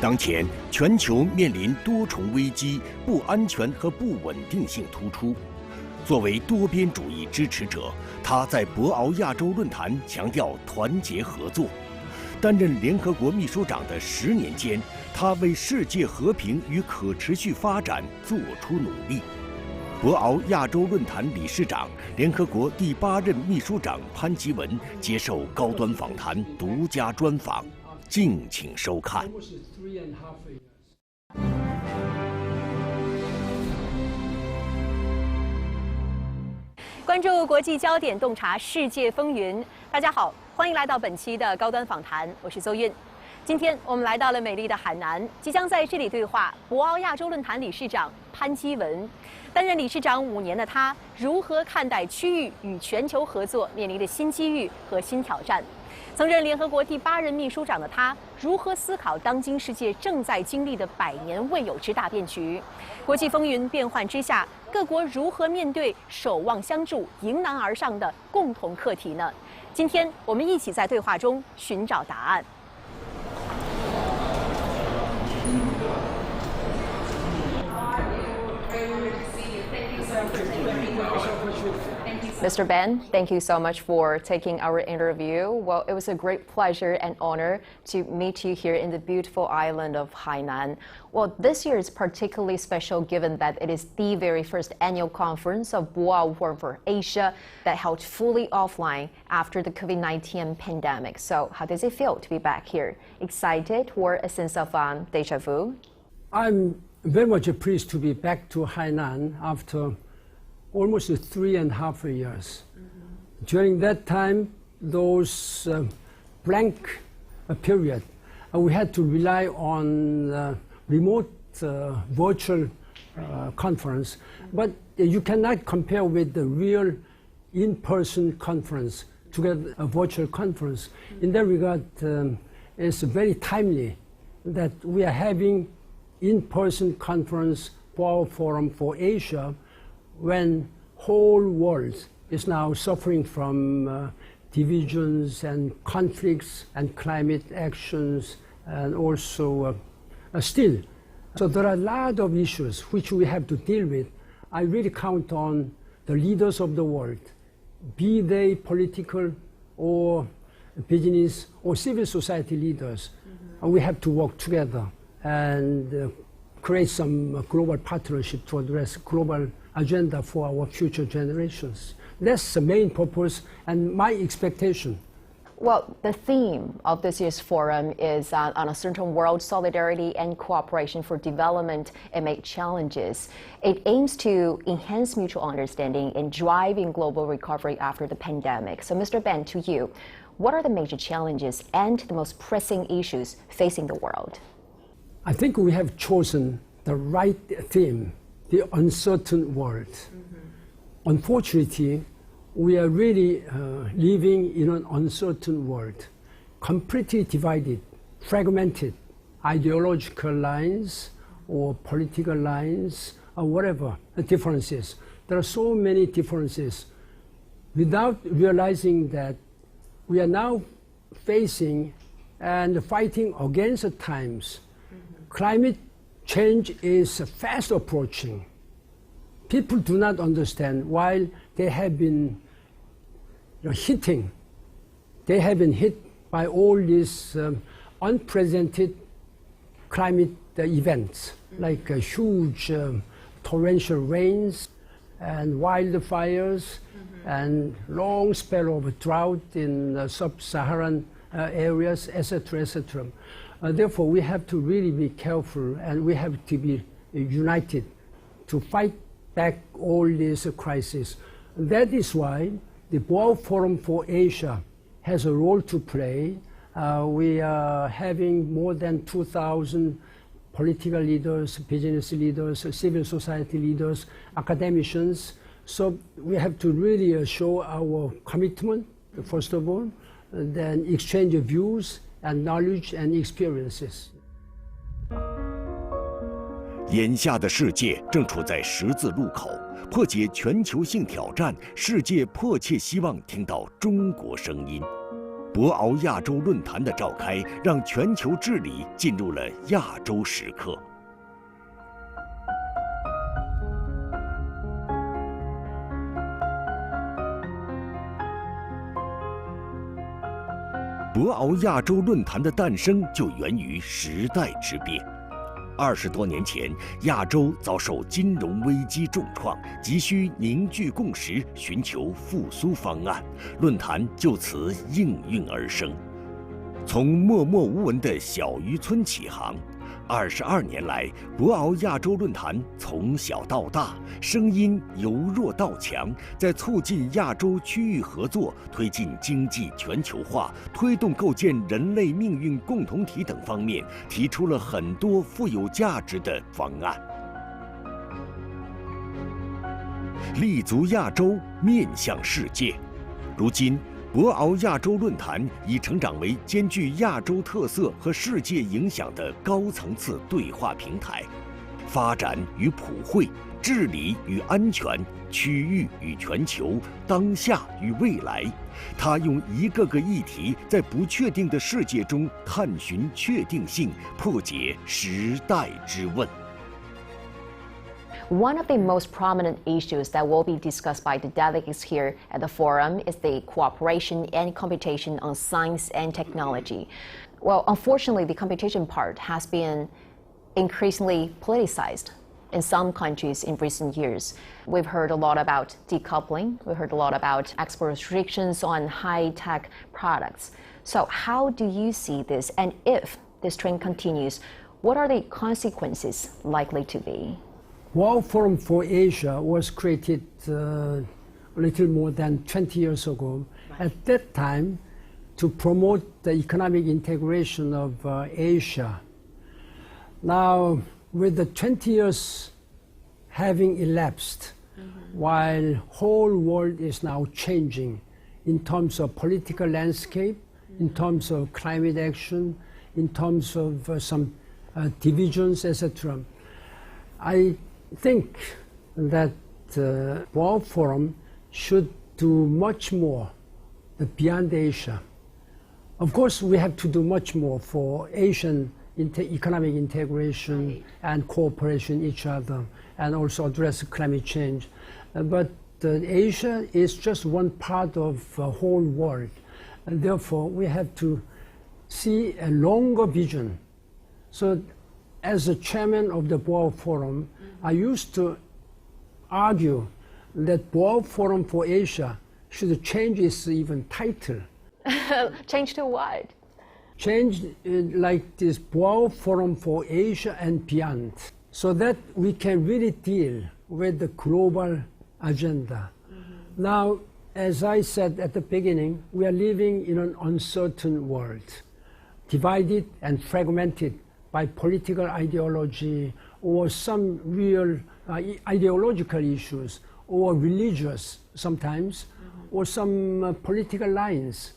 当前，全球面临多重危机，不安全和不稳定性突出。作为多边主义支持者，他在博鳌亚洲论坛强调团结合作。担任联合国秘书长的10年间，他为世界和平与可持续发展作出努力。博鳌亚洲论坛理事长、联合国第8任秘书长潘基文接受高端访谈独家专访，敬请收看。关注国际焦点，洞察世界风云。大家好，欢迎来到本期的高端访谈，我是邹韵。今天我们来到了美丽的海南，即将在这里对话博鳌亚洲论坛理事长潘基文。担任理事长5年的他，如何看待区域与全球合作面临的新机遇和新挑战？曾任联合国第8任秘书长的他，如何思考当今世界正在经历的100年未有之大变局？国际风云变幻之下，各国如何面对守望相助、迎难而上的共同课题呢？今天我们一起在对话中寻找答案。Mr. Ben, thank you so much for taking our interview. Well, it was a great pleasure and honor to meet you here in the beautiful island of Hainan. Well, this year is particularly special given that it is the very first annual conference of Boao Forum for Asia that held fully offline after the COVID-19 pandemic. So how does it feel to be back here? Excited or a sense of deja vu? I'm very much pleased to be back to Hainan after almost 3.5 years. During that time, those blank period, we had to rely on remote virtual conference, but you cannot compare with the real in-person conference together a virtual conference. In that regard, it's very timely that we are having in-person conference for Forum for Asia when whole world is now suffering from divisions and conflicts and climate actions and also still. So there are a lot of issues which we have to deal with. I really count on the leaders of the world, be they political or business or civil society leaders. We have to work together and create some global partnership to address global agenda for our future generations. That's the main purpose and my expectation. Well, the theme of this year's forum is on a certain world solidarity and cooperation for development amid challenges. It aims to enhance mutual understanding and driving global recovery after the pandemic. So, Mr. Ben, to you, what are the major challenges and the most pressing issues facing the world? I think we have chosen the right theme, the uncertain world. Unfortunately, we are really living in an uncertain world, completely divided, fragmented, ideological lines or political lines or whatever the differences. There are so many differences without realizing that we are now facing and fighting against the times. Climate change is fast approaching. People do not understand why they have been they have been hit by all these unprecedented climate events, like huge torrential rains and wildfires and long spell of drought in sub-Saharan areas, etc., etc. Therefore, we have to really be careful and we have to be united to fight back all these crises. That is why the Boao Forum for Asia has a role to play. We are having more than 2,000 political leaders, business leaders, civil society leaders, academicians. So we have to really show our commitment, first of all, then exchange of views and knowledge and experiences. 眼下的世界正处在十字路口，破解全球性挑战，世界迫切希望听到中国声音。博鳌亚洲论坛的召开，让全球治理进入了亚洲时刻。博鳌亚洲论坛的诞生就源于时代之变。20多年前，亚洲遭受金融危机重创，急需凝聚共识，寻求复苏方案。论坛就此应运而生。从默默无闻的小渔村起航，22年来，博鳌亚洲论坛从小到大，声音由弱到强，在促进亚洲区域合作、推进经济全球化、推动构建人类命运共同体等方面，提出了很多富有价值的方案。立足亚洲，面向世界。如今，博鳌亚洲论坛已成长为兼具亚洲特色和世界影响的高层次对话平台，发展与普惠、治理与安全、区域与全球、当下与未来。它用一个个议题，在不确定的世界中探寻确定性，破解时代之问。One of the most prominent issues that will be discussed by the delegates here at the forum is the cooperation and competition on science and technology. Well, unfortunately, the competition part has been increasingly politicized in some countries in recent years. We've heard a lot about decoupling. We've heard a lot about export restrictions on high-tech products. So how do you see this? And if this trend continues, what are the consequences likely to be? World Forum for Asia was created a little more than 20 years ago. Right. At that time, to promote the economic integration of Asia. Now, with the 20 years having elapsed, while whole world is now changing in terms of political landscape, in terms of climate action, in terms of some divisions, etc. I think that the World Forum should do much more beyond Asia. Of course, we have to do much more for Asian economic integration, right, and cooperation each other, and also address climate change. But Asia is just one part of the whole world. And therefore, we have to see a longer vision. So, as the chairman of the World Forum, I used to argue that World Forum for Asia should change its even title. Change to what? Change like this World Forum for Asia and beyond, so that we can really deal with the global agenda. Now, as I said at the beginning, we are living in an uncertain world, divided and fragmented by political ideology or some real ideological issues, or religious sometimes, or some political lines.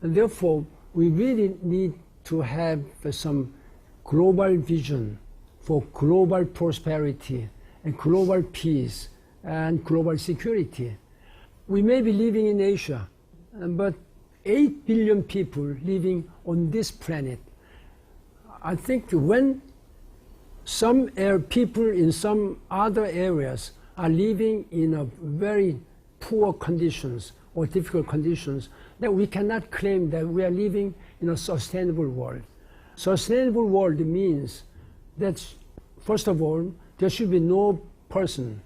And therefore, we really need to have some global vision for global prosperity and global peace and global security. We may be living in Asia, but 8 billion people living on this planet. I think when some people in some other areas are living in a very poor conditions or difficult conditions, that we cannot claim that we are living in a sustainable world. Sustainable world means that, first of all, there should be no person,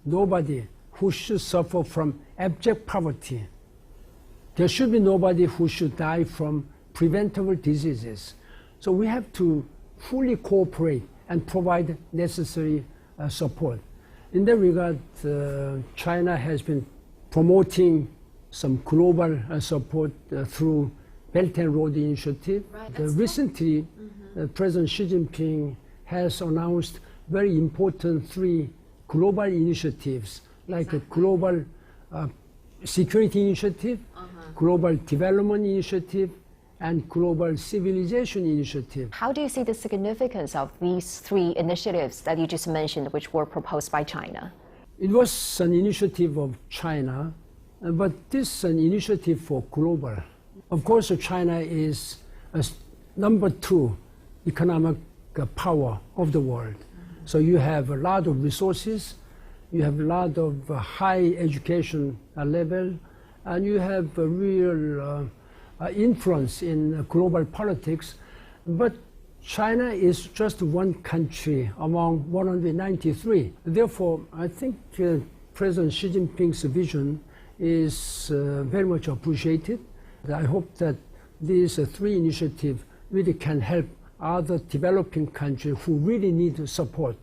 nobody who should suffer from abject poverty. There should be nobody who should die from preventable diseases. So we have to fully cooperate and provide necessary support. In that regard, China has been promoting some global support through Belt and Road Initiative. Right, Recently, President Xi Jinping has announced very important 3 global initiatives, like a global security initiative, global development initiative, and global civilization initiative. How do you see the significance of these 3 initiatives that you just mentioned, which were proposed by China? It was an initiative of China, but this is an initiative for global. Of course, China is number 2 economic power of the world. So you have a lot of resources, you have a lot of high education level, and you have a real influence in global politics. But China is just one country among 193. Therefore, I think President Xi Jinping's vision is very much appreciated. I hope that these 3 initiatives really can help other developing countries who really need support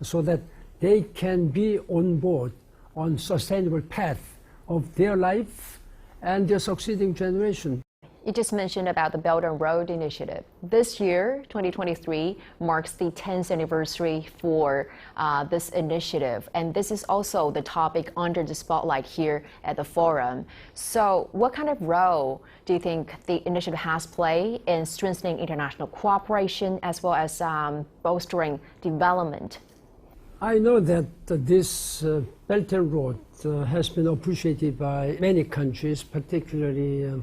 so that they can be on board on sustainable path of their life and their succeeding generation. You just mentioned about the Belt and Road Initiative. This year, 2023, marks the 10th anniversary for this initiative, and this is also the topic under the spotlight here at the forum. So what kind of role do you think the initiative has played in strengthening international cooperation as well as bolstering development? I know that this Belt and Road has been appreciated by many countries, particularly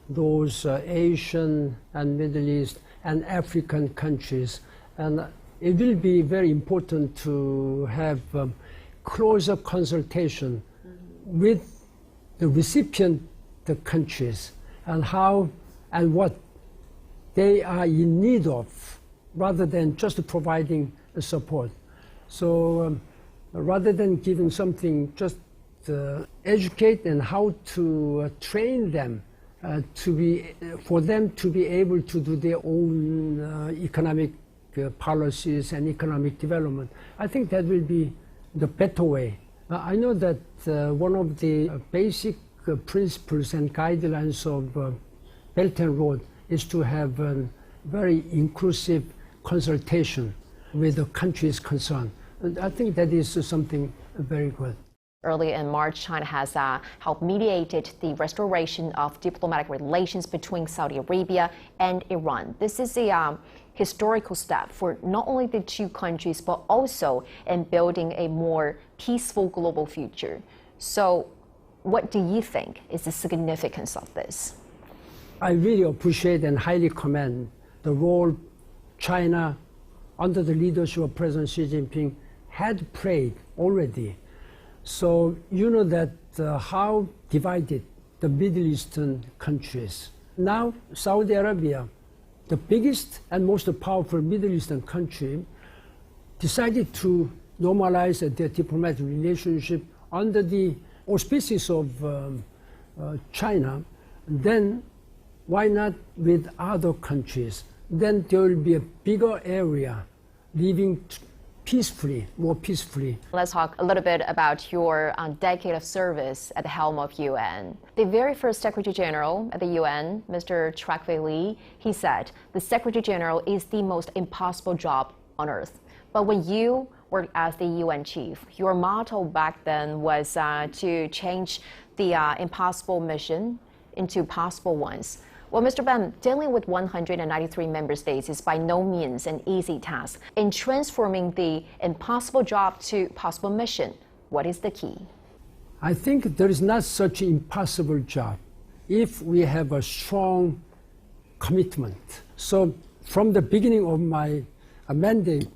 those Asian and Middle East and African countries. And it will be very important to have closer consultation with the recipient countries and how and what they are in need of, rather than just providing support. So rather than giving something, just educate and how to train them for them to be able to do their own economic policies and economic development. I think that will be the better way. I know that one of the basic principles and guidelines of Belt and Road is to have a very inclusive consultation with the countries concerned. And I think that is something very good. Early in March, China has helped mediated the restoration of diplomatic relations between Saudi Arabia and Iran. This is a historical step for not only the 2 countries, but also in building a more peaceful global future. So what do you think is the significance of this? I really appreciate and highly commend the role China, under the leadership of President Xi Jinping, had played already. So you know that how divided the Middle Eastern countries. Now Saudi Arabia, the biggest and most powerful Middle Eastern country, decided to normalize their diplomatic relationship under the auspices of China. Then why not with other countries? Then there will be a bigger area living peacefully, more peacefully. Let's talk a little bit about your decade of service at the helm of UN. The very first Secretary General at the UN, Mr. Trakwe, he said, the Secretary General is the most impossible job on earth. But when you worked as the UN chief, your motto back then was to change the impossible mission into possible ones. Well, Mr. Ban, dealing with 193 member states is by no means an easy task. In transforming the impossible job to possible mission, what is the key? I think there is not such an impossible job if we have a strong commitment. So from the beginning of my mandate,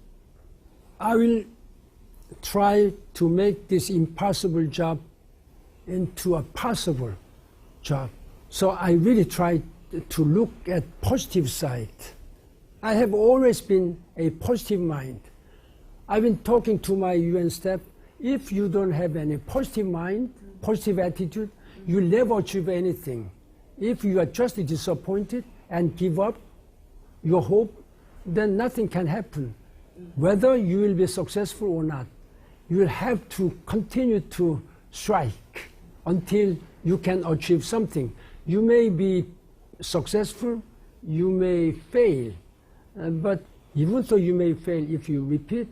I will try to make this impossible job into a possible job. So I really try to look at positive side. I have always been a positive mind. I've been talking to my UN staff. If you don't have any positive mind, positive attitude, you never achieve anything. If you are just disappointed and give up your hope, then nothing can happen. Whether you will be successful or not, you will have to continue to strike until you can achieve something. You may be successful, you may fail, but even though you may fail, if you repeat,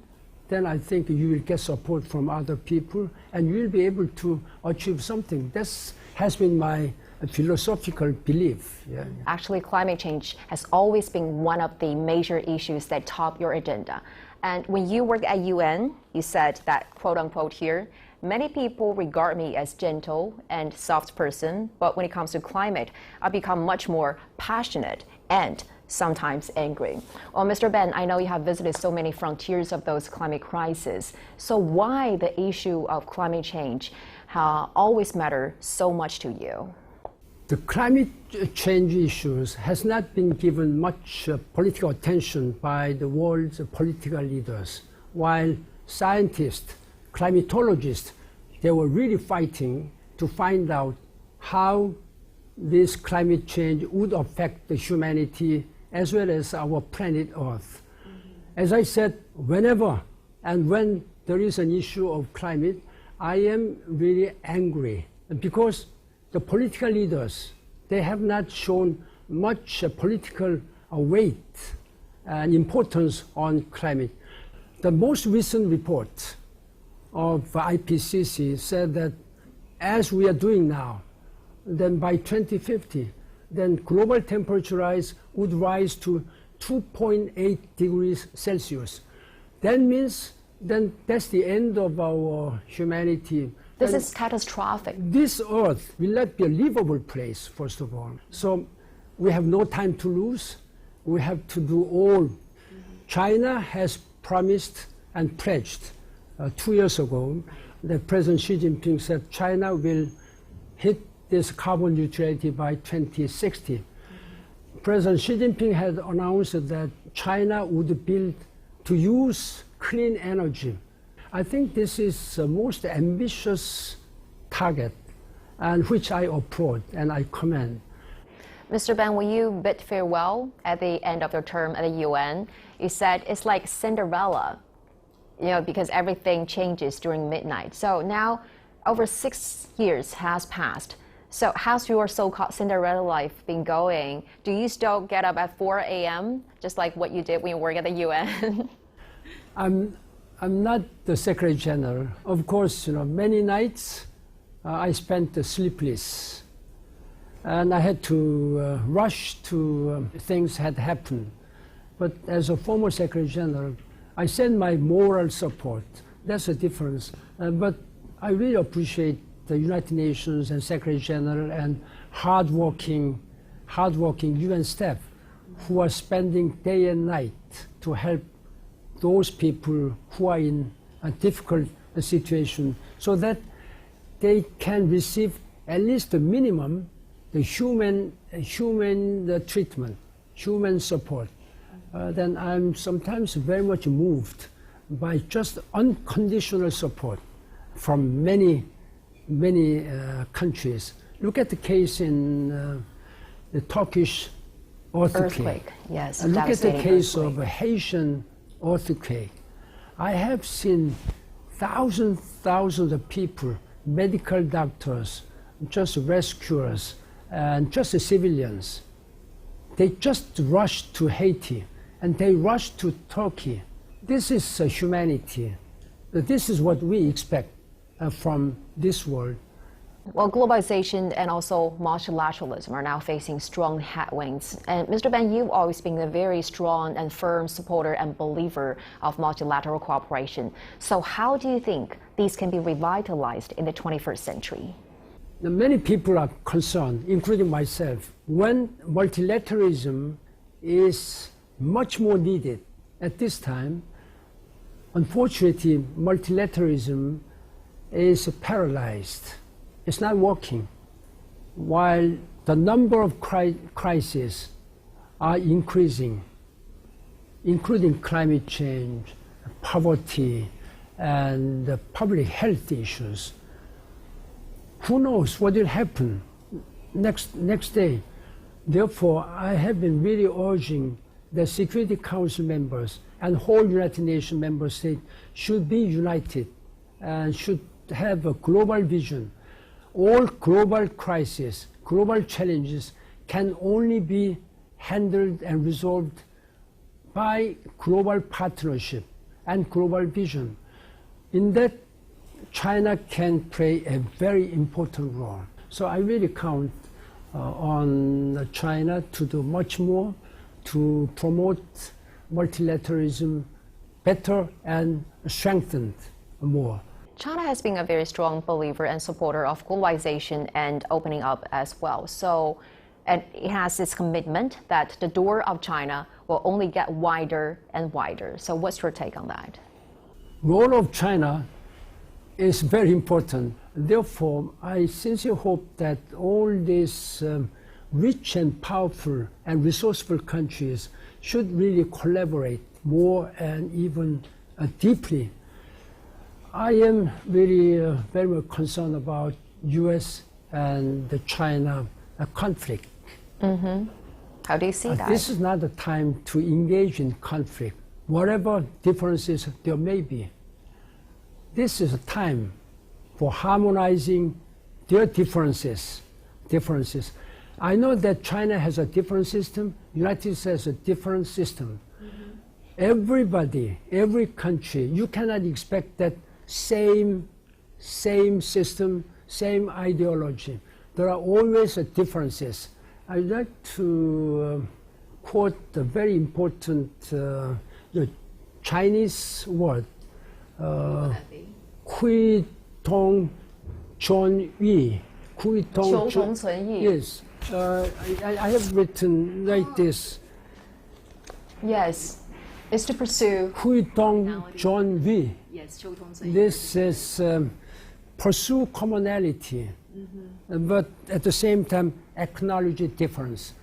then I think you will get support from other people and you will be able to achieve something. This has been my philosophical belief. Yeah. Actually, climate change has always been one of the major issues that top your agenda. And when you worked at UN, you said that, quote unquote here, many people regard me as gentle and soft person, but when it comes to climate, I become much more passionate and sometimes angry. Well, Mr. Ben, I know you have visited so many frontiers of those climate crises. So why the issue of climate change always matter so much to you? The climate change issues has not been given much political attention by the world's political leaders, while scientists, climatologists, they were really fighting to find out how this climate change would affect the humanity as well as our planet Earth. As I said, whenever and when there is an issue of climate, I am really angry because the political leaders, they have not shown much political weight and importance on climate. The most recent report of IPCC said that as we are doing now, then by 2050, then global temperature rise would rise to 2.8 degrees Celsius. That means then that's the end of our humanity. This is catastrophic. This Earth will not be a livable place, first of all. So we have no time to lose. We have to do all. China has promised and pledged 2 years ago that President Xi Jinping said China will hit this carbon neutrality by 2060. President Xi Jinping had announced that China would build to use clean energy. I think this is the most ambitious target, and which I applaud and I commend. Mr. Ben, when you bid farewell at the end of your term at the UN, you said it's like Cinderella, because everything changes during midnight. So now, over 6 years has passed. So how's your so-called Cinderella life been going? Do you still get up at 4 a.m., just like what you did when you work at the UN? I'm not the Secretary General. Of course, many nights I spent sleepless. And I had to rush to things had happened. But as a former Secretary General, I send my moral support. That's the difference. But I really appreciate the United Nations and Secretary General and hardworking UN staff who are spending day and night to help those people who are in a difficult situation so that they can receive at least the minimum, the human treatment, human support. Then I'm sometimes very much moved by just unconditional support from many countries. Look at the case in the Turkish earthquake. Yes. Look at the case of a Haitian earthquake. I have seen thousands of people, medical doctors, just rescuers, and just the civilians. They just rushed to Haiti, and they rushed to Turkey. This is humanity. This is what we expect from this world. Well, globalization and also multilateralism are now facing strong headwinds. And Mr. Ben, you've always been a very strong and firm supporter and believer of multilateral cooperation. So how do you think these can be revitalized in the 21st century? Many people are concerned, including myself, when multilateralism is much more needed at this time. Unfortunately, multilateralism is paralyzed. It's not working. While the number of crises are increasing, including climate change, poverty, and public health issues, who knows what will happen next day? Therefore, I have been really urging the Security Council members and whole United Nations member states should be united and should have a global vision. All global crises, global challenges can only be handled and resolved by global partnership and global vision. In that, China can play a very important role. So I really count on China to do much more to promote multilateralism better and strengthened more. China has been a very strong believer and supporter of globalization and opening up as well. So, and it has this commitment that the door of China will only get wider and wider. So what's your take on that? Role of China is very important. Therefore, I sincerely hope that all these rich and powerful and resourceful countries should really collaborate more and even deeply. I am really very much concerned about U.S. and the China conflict. Mm-hmm. How do you see that? This is not the time to engage in conflict, whatever differences there may be. This is a time for harmonizing their differences. I know that China has a different system, United States has a different system. Mm-hmm. Everybody, every country, you cannot expect that same system, same ideology. There are always differences. I'd like to quote a very important Chinese word, Hui Tong Chun Yi. Yes. I have written like this. Yes. Is to pursue. Hui Tong Chun Yi. Yes, this is pursue commonality, but at the same time acknowledge a difference.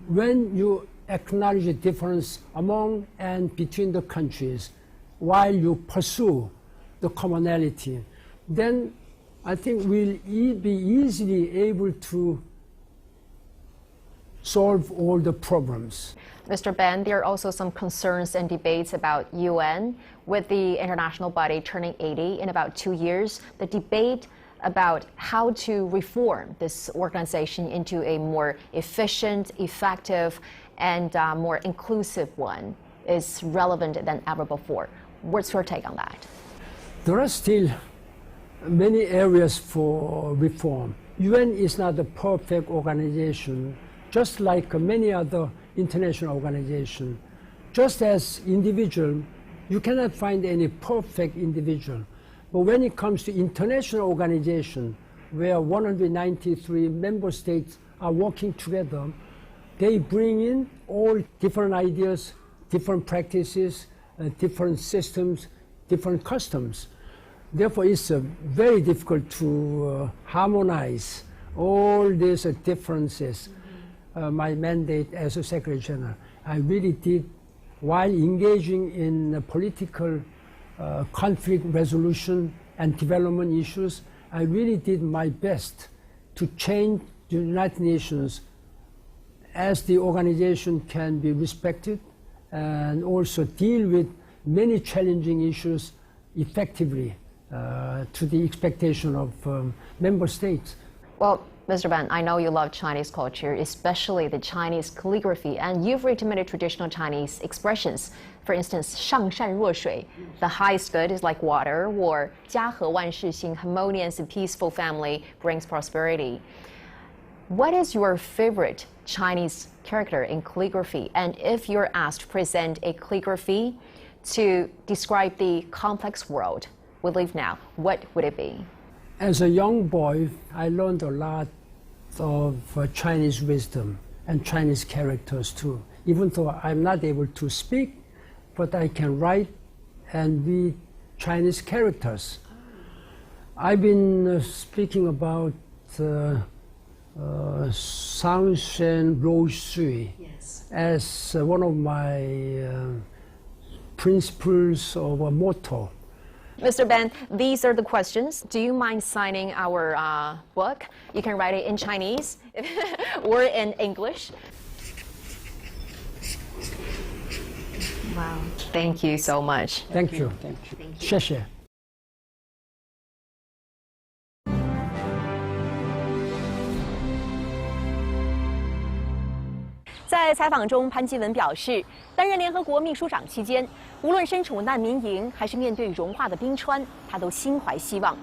When you acknowledge a difference among and between the countries, while you pursue the commonality, then I think we'll be easily able to solve all the problems. Mr. Ben, there are also some concerns and debates about UN with the international body turning 80 in about 2 years. The debate about how to reform this organization into a more efficient, effective, and more inclusive one is relevant than ever before. What's your take on that? There are still many areas for reform. UN is not a perfect organization, just like many other international organizations. Just as individual, you cannot find any perfect individual. But when it comes to international organization, where 193 member states are working together, they bring in all different ideas, different practices, different systems, different customs. Therefore, it's very difficult to harmonize all these differences. My mandate as a Secretary General, I really did, while engaging in political conflict resolution and development issues, I really did my best to change the United Nations as the organization can be respected and also deal with many challenging issues effectively to the expectation of member states. Well, Mr. Ben, I know you love Chinese culture, especially the Chinese calligraphy, and you've written many traditional Chinese expressions. For instance, 上善若水, the highest good is like water, or 家和万事兴, harmonious and peaceful family brings prosperity. What is your favorite Chinese character in calligraphy? And if you're asked to present a calligraphy to describe the complex world we live now, what would it be? As a young boy, I learned a lot of Chinese wisdom and Chinese characters too. Even though I'm not able to speak, but I can write and read Chinese characters. I've been speaking about Sangshen Roushui as one of my principles or motto. Mr. Ben, these are the questions. Do you mind signing our book? You can write it in Chinese or in English. Wow. Thank you so much. Thank you. 谢谢。在采访中，潘基文表示，担任联合国秘书长期间，无论身处难民营还是面对融化的冰川，他都心怀希望。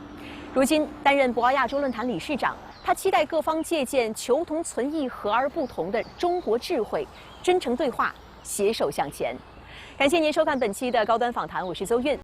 如今担任博鳌亚洲论坛理事长，他期待各方借鉴求同存异、和而不同的中国智慧，真诚对话，携手向前。感谢您收看本期的高端访谈，我是邹韵。